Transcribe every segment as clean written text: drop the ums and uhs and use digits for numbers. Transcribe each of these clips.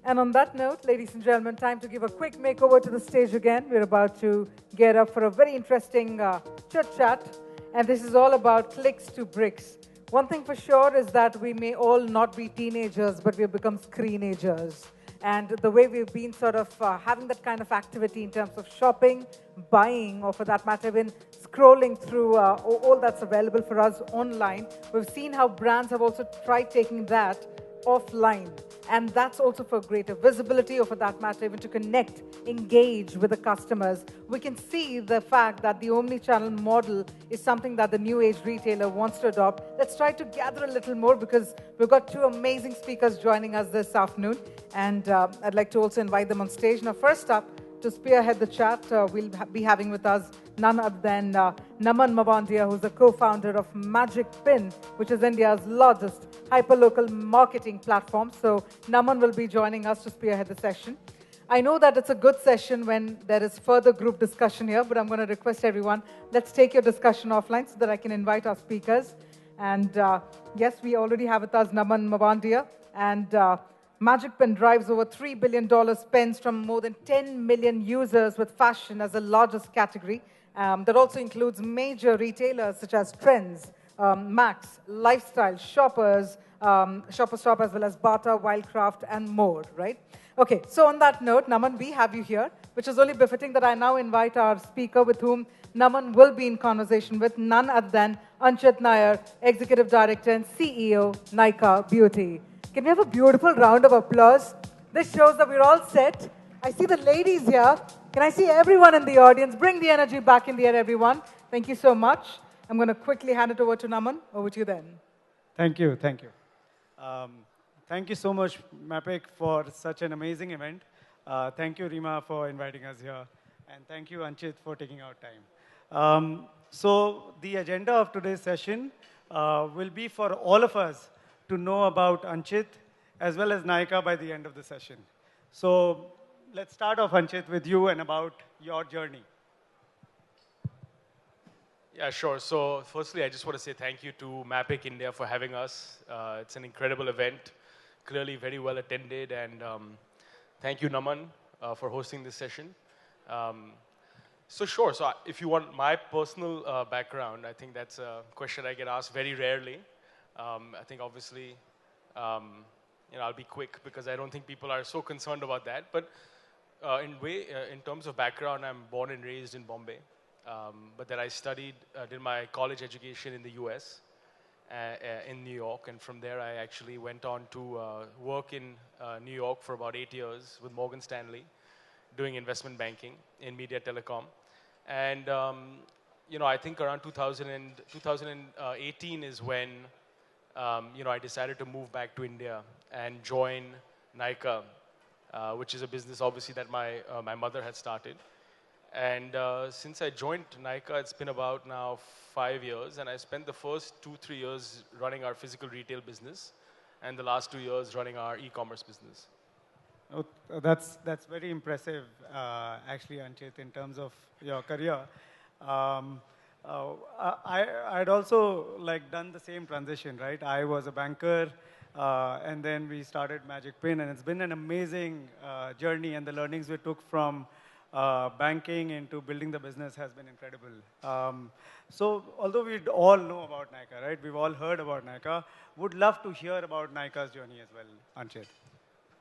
And on that note, ladies and gentlemen, time to give a quick makeover to the stage again. We're about to get up for a very interesting chit-chat, and this is all about clicks to bricks. One thing for sure is that we may all not be teenagers, but we've become screenagers. And the way we've been sort of having that kind of activity in terms of shopping, buying, or for that matter, even scrolling through all that's available for us online, we've seen how brands have also tried taking that offline. And that's also for greater visibility, or for that matter, even to connect, engage with the customers. We can see the fact that the omnichannel model is something that the new age retailer wants to adopt. Let's try to gather a little more because we've got two amazing speakers joining us this afternoon. And I'd like to also invite them on stage. Now, first up, to spearhead the chat, we'll be having with us none other than Naman Mavandia, who's the co-founder of Magic Pin, which is India's largest hyperlocal marketing platform. So Naman will be joining us to spearhead the session. I know that it's a good session when there is further group discussion here, but I'm going to request everyone, let's take your discussion offline so that I can invite our speakers. And yes, we already have with us Naman Mavandia, and Magic Pen drives over $3 billion spends from more than 10 million users, with fashion as the largest category. That also includes major retailers such as Trends, Max, Lifestyle, Shoppers, Shopper Stop, as well as Bata, Wildcraft, and more, right? Okay, so on that note, Naman, we have you here, which is only befitting that I now invite our speaker with whom Naman will be in conversation with, none other than Anchit Nair, Executive Director and CEO, Nykaa Beauty. Can we have a beautiful round of applause? This shows that we're all set. I see the ladies here. Can I see everyone in the audience? Bring the energy back in the air, everyone. Thank you so much. I'm going to quickly hand it over to Naman. Over to you then. Thank you, thank you. Thank you so much, Mapik, for such an amazing event. Thank you, Rima, for inviting us here. And thank you, Anchit, for taking our time. So the agenda of today's session will be for all of us to know about Anchit as well as Nykaa by the end of the session. So let's start off, Anchit, with you and about your journey. Yeah, sure. So firstly, I just want to say thank you to Mapic India for having us. It's an incredible event, clearly very well attended, and thank you, Naman, for hosting this session. So sure, so if you want my personal background, I think that's a question I get asked very rarely. I think obviously, I'll be quick because I don't think people are so concerned about that. But in terms of background, I'm born and raised in Bombay. But then I did my college education in the US, in New York. And from there, I actually went on to work in New York for about 8 years with Morgan Stanley, doing investment banking in media telecom. And, I think around 2018 is when, I decided to move back to India and join Nykaa, which is a business, obviously, that my mother had started. And since I joined Nykaa, it's been about now 5 years, and I spent the first 2-3 years running our physical retail business, and the last 2 years running our e-commerce business. Oh, that's very impressive, actually, Anchit, in terms of your career. I'd also done the same transition, right? I was a banker, and then we started Magic Pin, and it's been an amazing journey, and the learnings we took from banking into building the business has been incredible. So although we all know about Nykaa, right? We've all heard about Nykaa. Would love to hear about Nykaa's journey as well, Anchit.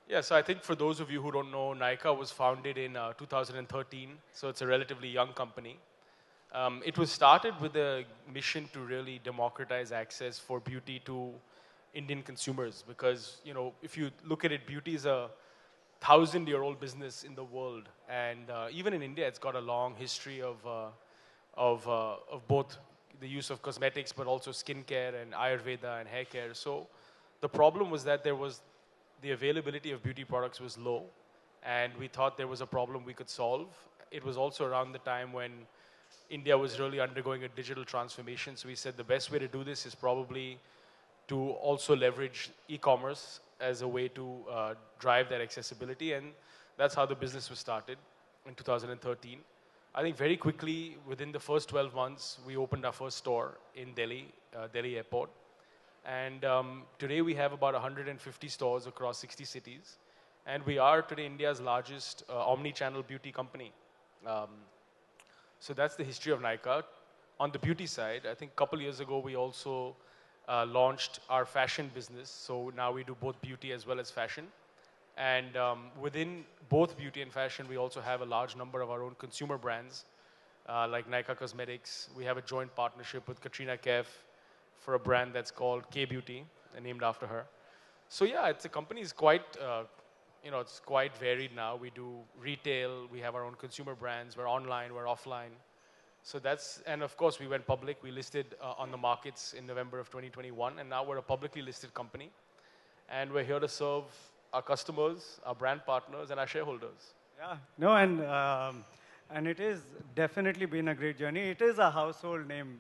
Yeah, so I think for those of you who don't know, Nykaa was founded in 2013, so it's a relatively young company. It was started with a mission to really democratize access for beauty to Indian consumers because, if you look at it, beauty is a 1,000-year-old business in the world. And even in India, it's got a long history of both the use of cosmetics, but also skincare and Ayurveda and hair care. So the problem was that the availability of beauty products was low, and we thought there was a problem we could solve. It was also around the time when India was really undergoing a digital transformation. So we said the best way to do this is probably to also leverage e-commerce as a way to drive that accessibility. And that's how the business was started in 2013. I think very quickly, within the first 12 months, we opened our first store in Delhi, Delhi Airport. And today we have about 150 stores across 60 cities. And we are today India's largest omni-channel beauty company. Um, so that's the history of Nykaa. On the beauty side, I think a couple years ago, we also launched our fashion business. So now we do both beauty as well as fashion. And within both beauty and fashion, we also have a large number of our own consumer brands, like Nykaa Cosmetics. We have a joint partnership with Katrina Kaif for a brand that's called K-Beauty, named after her. So yeah, it's a company is quite, it's quite varied now. We do retail, we have our own consumer brands, we're online, we're offline. So that's, and of course we went public. We listed on the markets in November of 2021, and now we're a publicly listed company. And we're here to serve our customers, our brand partners, and our shareholders. Yeah, no, and it is definitely been a great journey. It is a household name.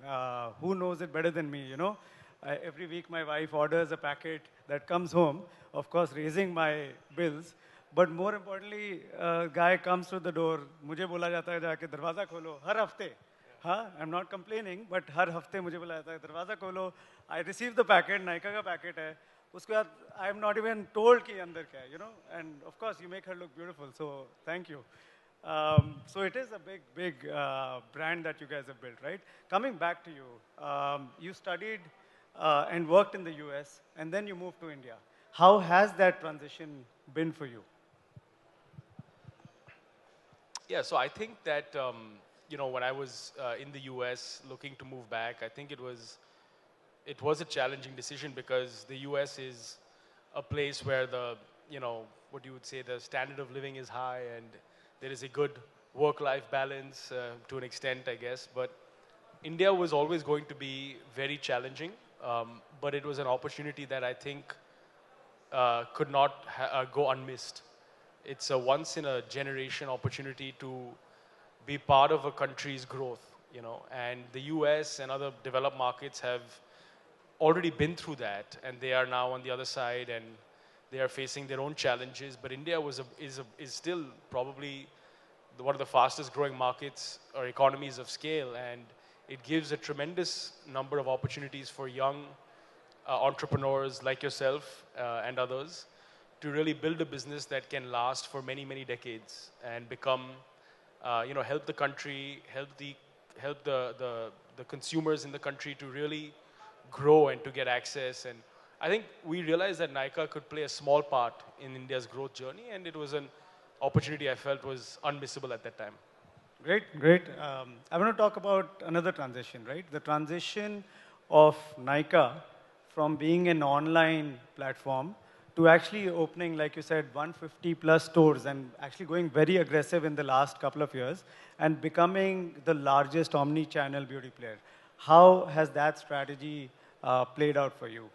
Who knows it better than me, you know? Every week my wife orders a packet that comes home, of course raising my bills. But more importantly, a guy comes to the door, मुझे बोला जाता है जाके दरवाजा खोलो हर हफ्ते. हाँ, I'm not complaining, but हर हफ्ते मुझे बोला जाता है दरवाजा खोलो. I receive the packet, Nykaa का packet है. उसके बाद I'm not even told कि अंदर क्या है, you know. And of course you make her look beautiful, so thank you. So it is a big brand that you guys have built, right? Coming back to you, you studied and worked in the US, and then you moved to India. How has that transition been for you? Yeah, so I think that, when I was in the US looking to move back, I think it was a challenging decision because the US is a place where what you would say, the standard of living is high and there is a good work-life balance to an extent, I guess. But India was always going to be very challenging, but it was an opportunity that I think could not go unmissed. It's a once-in-a-generation opportunity to be part of a country's growth, and the US and other developed markets have already been through that, and they are now on the other side, and they are facing their own challenges. But India is still probably one of the fastest growing markets or economies of scale, and it gives a tremendous number of opportunities for young entrepreneurs like yourself and others to really build a business that can last for many, many decades and become, help the country, help the consumers in the country to really grow and to get access. And I think we realized that Nykaa could play a small part in India's growth journey, and it was an opportunity I felt was unmissable at that time. Great. I want to talk about another transition, right? The transition of Nykaa from being an online platform to actually opening, like you said, 150 plus stores and actually going very aggressive in the last couple of years and becoming the largest omni-channel beauty player. How has that strategy played out for you?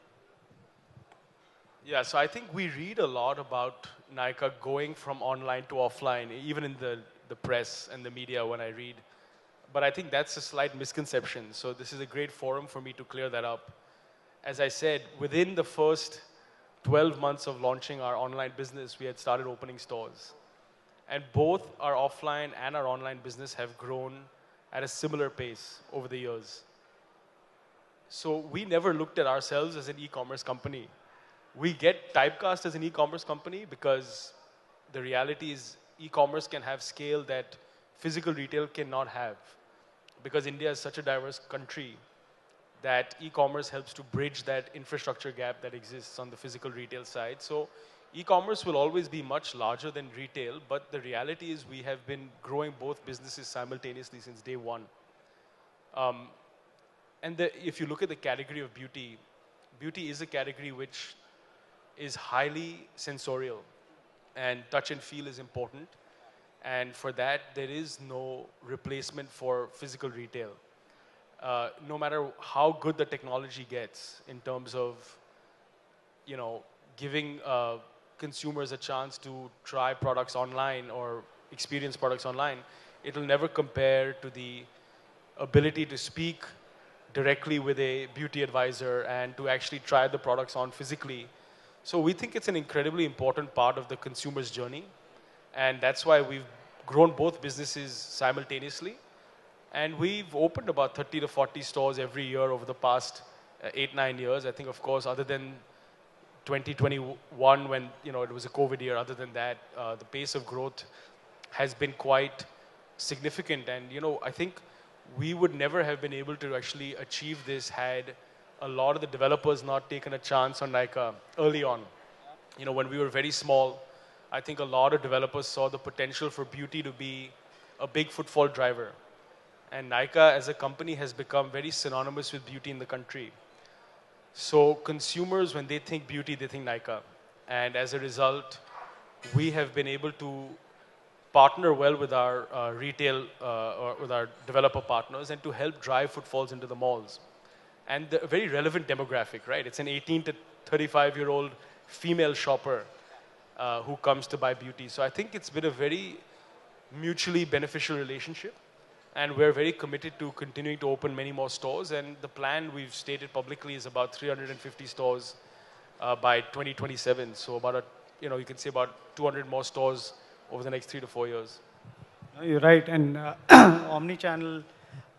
Yeah, so I think we read a lot about Nykaa going from online to offline, even in the press and the media when I read. But I think that's a slight misconception. So this is a great forum for me to clear that up. As I said, within the first 12 months of launching our online business, we had started opening stores. And both our offline and our online business have grown at a similar pace over the years. So we never looked at ourselves as an e-commerce company. We get typecast as an e-commerce company because the reality is e-commerce can have scale that physical retail cannot have. Because India is such a diverse country that e-commerce helps to bridge that infrastructure gap that exists on the physical retail side. So e-commerce will always be much larger than retail, but the reality is we have been growing both businesses simultaneously since day one. If you look at the category of beauty, beauty is a category which is highly sensorial, and touch and feel is important. And for that, there is no replacement for physical retail. No matter how good the technology gets in terms of, giving consumers a chance to try products online or experience products online, it'll never compare to the ability to speak directly with a beauty advisor and to actually try the products on physically. So we think it's an incredibly important part of the consumer's journey. And that's why we've grown both businesses simultaneously. And we've opened about 30 to 40 stores every year over the past 8-9 years. I think, of course, other than 2021 when, it was a COVID year. Other than that, the pace of growth has been quite significant. And, I think we would never have been able to actually achieve this had a lot of the developers not taken a chance on Nykaa early on. When we were very small, I think a lot of developers saw the potential for beauty to be a big footfall driver. And Nykaa as a company has become very synonymous with beauty in the country. So consumers, when they think beauty, they think Nykaa. And as a result, we have been able to partner well with our retail or with our developer partners and to help drive footfalls into the malls. And a very relevant demographic, right? It's an 18 to 35-year-old female shopper who comes to buy beauty. So I think it's been a very mutually beneficial relationship. And we're very committed to continuing to open many more stores. And the plan we've stated publicly is about 350 stores by 2027. So about, you can say about 200 more stores over the next 3 to 4 years. You're right. And omnichannel,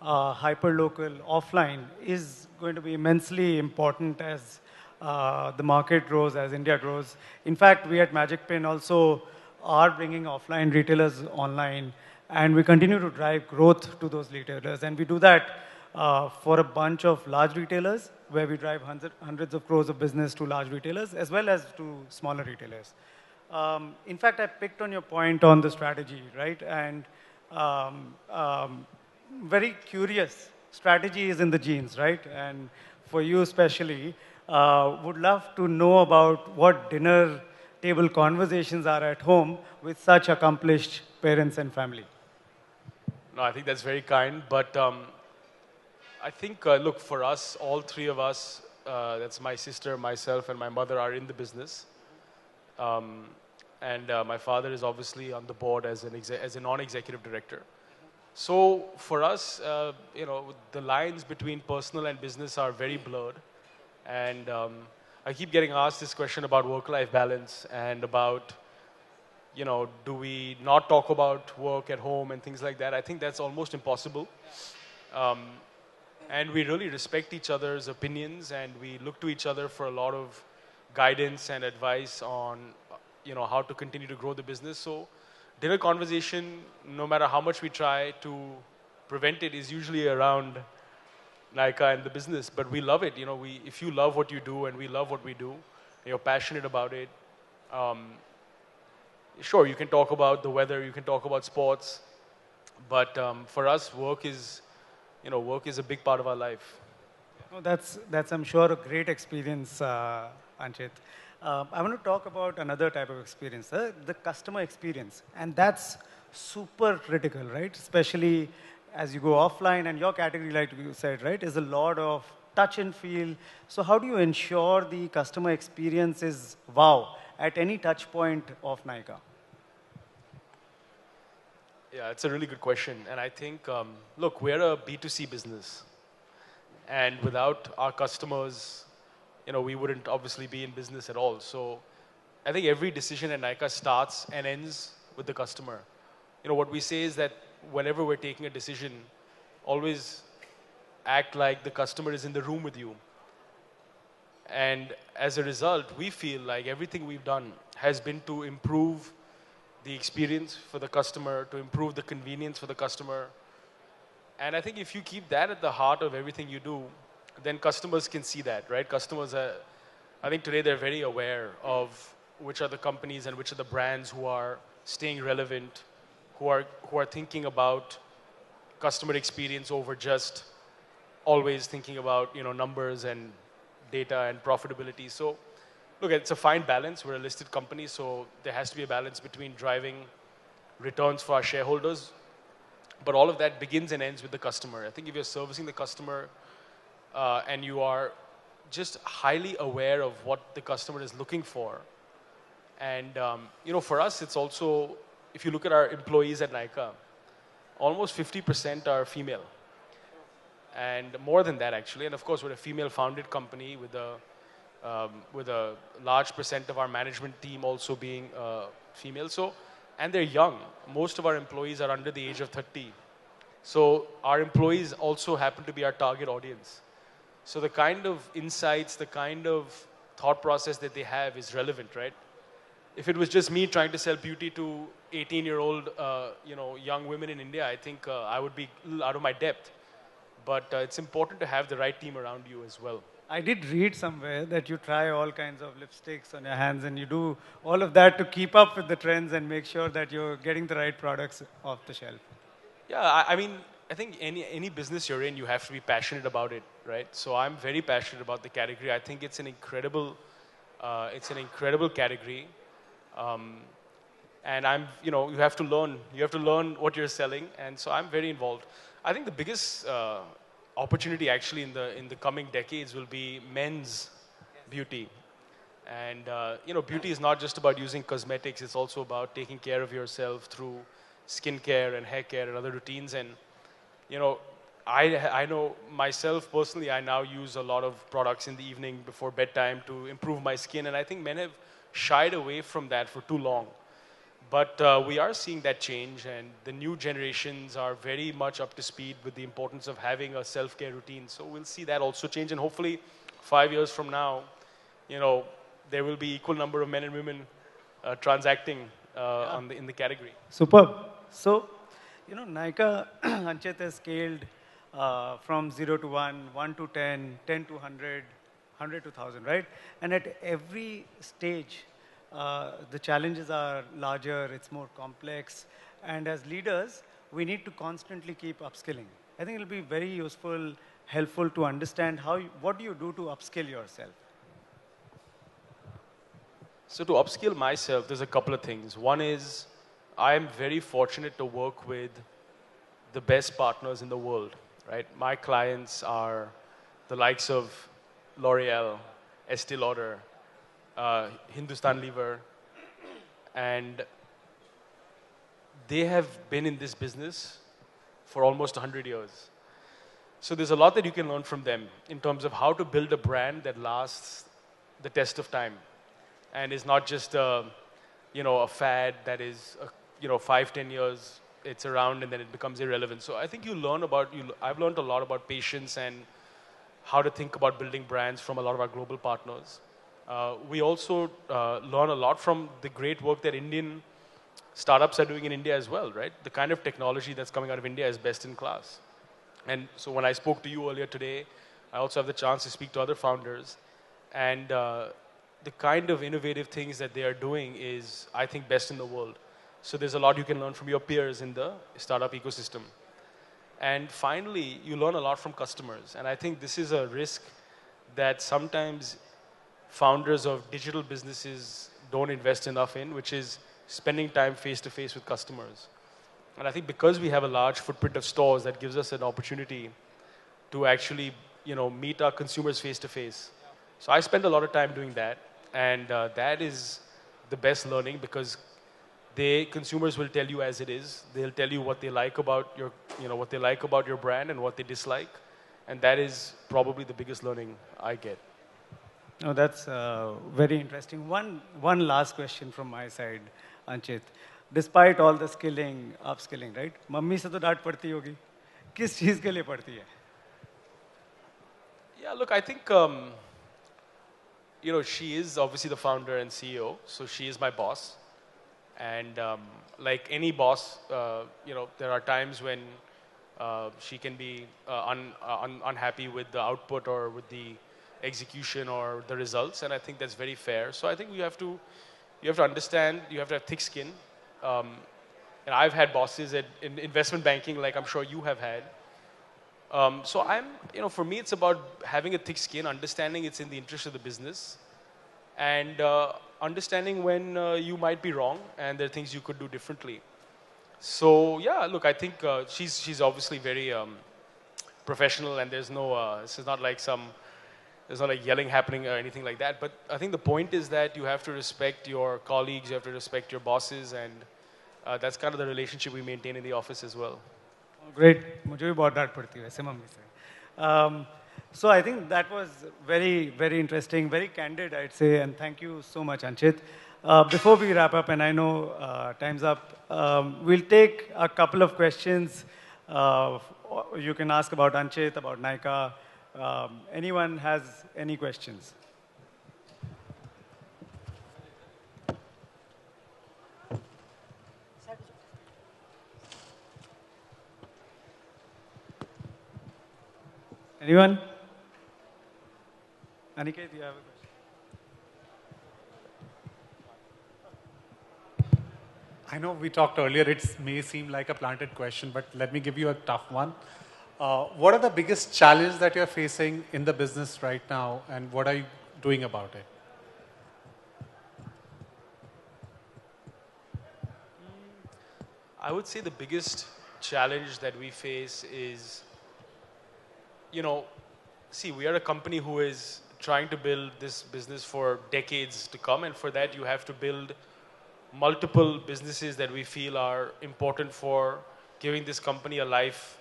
hyperlocal, offline is going to be immensely important as the market grows, as India grows. In fact, we at Magic Pin also are bringing offline retailers online. And we continue to drive growth to those retailers. And we do that for a bunch of large retailers, where we drive hundreds of crores of business to large retailers, as well as to smaller retailers. In fact, I picked on your point on the strategy, right? And very curious, strategy is in the genes, right? And for you especially, would love to know about what dinner table conversations are at home with such accomplished parents and family. No, I think that's very kind. But I think, look, for us, all three of us, that's my sister, myself, and my mother are in the business. And my father is obviously on the board as a non-executive director. So for us, the lines between personal and business are very blurred. And I keep getting asked this question about work-life balance and about, do we not talk about work at home and things like that? I think that's almost impossible. And we really respect each other's opinions, and we look to each other for a lot of guidance and advice on, how to continue to grow the business. So dinner conversation, no matter how much we try to prevent it, is usually around Nykaa and the business. But we love it. If you love what you do and we love what we do, you're passionate about it, sure, you can talk about the weather, you can talk about sports, but for us, work is a big part of our life. Oh, that's I'm sure, a great experience, Anchit. I want to talk about another type of experience, the customer experience. And that's super critical, right? Especially as you go offline, and your category, like you said, right, is a lot of touch and feel. So how do you ensure the customer experience is wow at any touch point of Nykaa? Yeah, it's a really good question. And I think, look, we're a B2C business. And without our customers, we wouldn't obviously be in business at all. So I think every decision at Nykaa starts and ends with the customer. What we say is that whenever we're taking a decision, always act like the customer is in the room with you. And as a result, we feel like everything we've done has been to improve the experience for the customer, to improve the convenience for the customer. And I think if you keep that at the heart of everything you do, then customers can see that, right? I think today they're very aware of which are the companies and which are the brands who are staying relevant, who are thinking about customer experience over just always thinking about numbers and data and profitability. So look, it's a fine balance. We're a listed company, so there has to be a balance between driving returns for our shareholders. But all of that begins and ends with the customer. I think if you're servicing the customer and you are just highly aware of what the customer is looking for, and for us, it's also, if you look at our employees at Nykaa, almost 50% are female. And more than that, actually. And of course, we're a female-founded company with a large percent of our management team also being female. So, and they're young. Most of our employees are under the age of 30. So our employees also happen to be our target audience. So the kind of insights, the kind of thought process that they have is relevant, right? If it was just me trying to sell beauty to 18-year-old, young women in India, I think I would be a little out of my depth. But it's important to have the right team around you as well. I did read somewhere that you try all kinds of lipsticks on your hands and you do all of that to keep up with the trends and make sure that you're getting the right products off the shelf. Yeah, I mean, I think any business you're in, you have to be passionate about it, right? So I'm very passionate about the category. I think it's an incredible category. And you have to learn what you're selling. And so I'm very involved. I think the biggest opportunity actually in the coming decades will be men's beauty. And beauty is not just about using cosmetics. It's also about taking care of yourself through skincare and hair care and other routines. And I know myself personally, I now use a lot of products in the evening before bedtime to improve my skin. And I think men have shied away from that for too long. But we are seeing that change, and the new generations are very much up to speed with the importance of having a self-care routine. So we'll see that also change, and hopefully 5 years from now, there will be equal number of men and women transacting in the category. Superb. So, Nykaa, Anchit has scaled from 0 to 1, 1 to 10, 10 to 100, 100 to 1,000, right? And at every stage, the challenges are larger, it's more complex. And as leaders, we need to constantly keep upskilling. I think it'll be very useful, helpful to understand what do you do to upskill yourself? So to upskill myself, there's a couple of things. One is, I am very fortunate to work with the best partners in the world, right? My clients are the likes of L'Oreal, Estee Lauder, Hindustan Lever, and they have been in this business for almost 100 years. So there's a lot that you can learn from them in terms of how to build a brand that lasts the test of time and is not just a fad that is 5-10 years it's around and then it becomes irrelevant. So I think I've learned a lot about patience and how to think about building brands from a lot of our global partners. We also learn a lot from the great work that Indian startups are doing in India as well, right? The kind of technology that's coming out of India is best in class. And so when I spoke to you earlier today, I also have the chance to speak to other founders. And the kind of innovative things that they are doing is, I think, best in the world. So there's a lot you can learn from your peers in the startup ecosystem. And finally, you learn a lot from customers. And I think this is a risk that sometimes founders of digital businesses don't invest enough in, which is spending time face-to-face with customers. And I think because we have a large footprint of stores, that gives us an opportunity to actually, meet our consumers face-to-face. So I spend a lot of time doing that. And that is the best learning because consumers will tell you as it is. They'll tell you what they like about your brand and what they dislike. And that is probably the biggest learning I get. No, that's very interesting. One last question from my side, Anchit. Despite all the upskilling, right? Mummy से तो डांट पड़ती होगी. किस चीज़ के लिए पड़ती है? Yeah, look, I think she is obviously the founder and CEO, so she is my boss. And like any boss, there are times when she can be unhappy with the output or with the execution or the results, and I think that's very fair. So I think you have to understand, you have to have thick skin. And I've had bosses in investment banking, like I'm sure you have had. So for me, it's about having a thick skin, understanding it's in the interest of the business, and understanding when you might be wrong and there are things you could do differently. So yeah, look, I think she's obviously very professional, and there's no this is not like there's not like yelling happening or anything like that. But I think the point is that you have to respect your colleagues, you have to respect your bosses, and that's kind of the relationship we maintain in the office as well. Great. मुझे भी बहुत डांट पड़ती है ऐसे mummy से. So I think that was very, very interesting, very candid, I'd say, and thank you so much, Anchit. Before we wrap up, and I know time's up, we'll take a couple of questions. You can ask about Anchit, about Nykaa. Anyone has any questions? Anyone? Aniket, you have a question? I know we talked earlier, it may seem like a planted question, but let me give you a tough one. What are the biggest challenges that you're facing in the business right now, and what are you doing about it? I would say the biggest challenge that we face is, see, we are a company who is trying to build this business for decades to come, and for that you have to build multiple businesses that we feel are important for giving this company a life,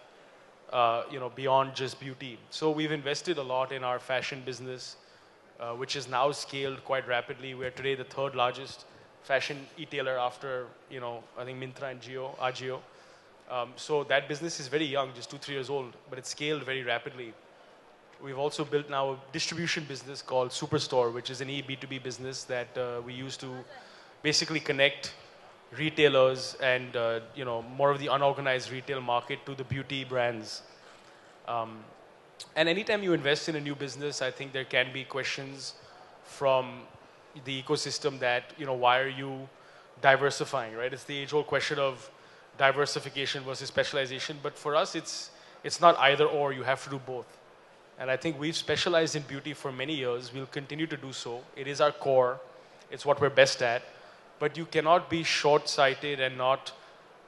beyond just beauty. So we've invested a lot in our fashion business, which is now scaled quite rapidly. We are today the third largest fashion retailer after, I think Myntra and Agio. So that business is very young, just 2-3 years old, but it's scaled very rapidly. We've also built now a distribution business called Superstore, which is an B2B business that we use to basically connect retailers and more of the unorganized retail market to the beauty brands. And anytime you invest in a new business, I think there can be questions from the ecosystem that, why are you diversifying, right? It's the age-old question of diversification versus specialization. But for us, it's not either or. You have to do both. And I think we've specialized in beauty for many years. We'll continue to do so. It is our core. It's what we're best at. But you cannot be short-sighted and not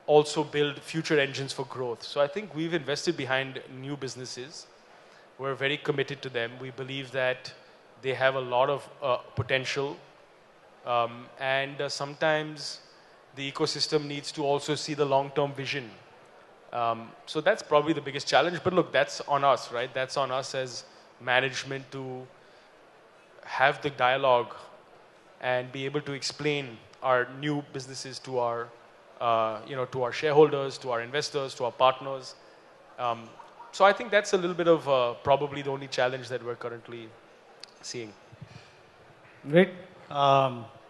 also build future engines for growth. So I think we've invested behind new businesses. We're very committed to them. We believe that they have a lot of potential. And sometimes the ecosystem needs to also see the long-term vision. So that's probably the biggest challenge. But look, that's on us, right? That's on us as management to have the dialogue and be able to explain our new businesses to our, to our shareholders, to our investors, to our partners. So I think that's a little bit of probably the only challenge that we're currently seeing. Great.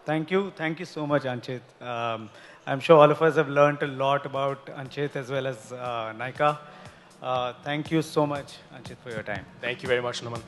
Thank you. Thank you so much, Anchit. I'm sure all of us have learned a lot about Anchit as well as Nykaa. Thank you so much, Anchit, for your time. Thank you very much, Naman.